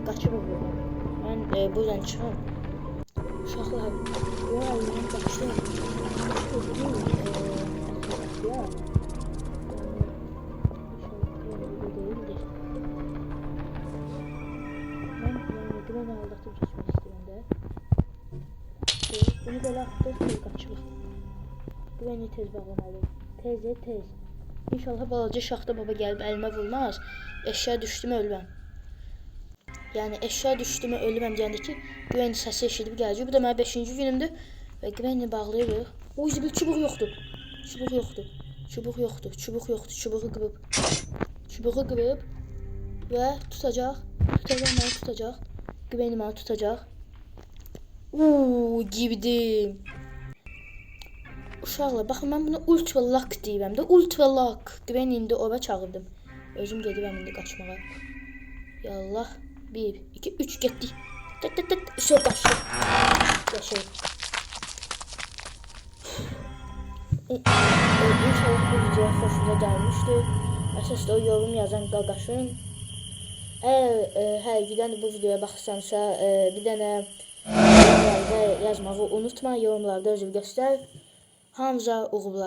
qaçırıq buradan. Mən buradan çıxım. Uşaqlar, ya əlimdən qaçdım. Ya. Mən güvən aldatıb keçmək istəyirəm də. Bunu belə atdıq, qaçırıq. Güvəni tez bağlamalıyım. Tez. İnşallah balaca şaxta baba gəlib əlimə vurmaz. Eşya düşdümü ölməm. Yəni eşya düşdümü ölməm deyəndə ki, güvəni səsi eşidib gələcək. Bu da mənim 5-ci günümdür və güvəni bağlayırıq. O yüzden çubuq yoxdur. Çubuğu qırıb və tutacaq. Məni tutacaq. Güvəni məni tutacaq. Girdim. Uşaqlar, baxın mən buna ultra lock deyirəm də, ultra lock. Güvəni indi ora çağırdım. Özüm gedirəm indi qaçmağa. Yallah. 1, 2, 3 getdik. Söz qaçdıq. Yaşayın. İnşallah bu videoya xoşuna gəlmişdir. Əsasda o yorum yazan qaqaşın. Əgər hər gidən bu videoya baxırsansa, bir dənə yorumlarda yazmağı unutma. Yorumlarda özünü göstər. Hamza uğurlar.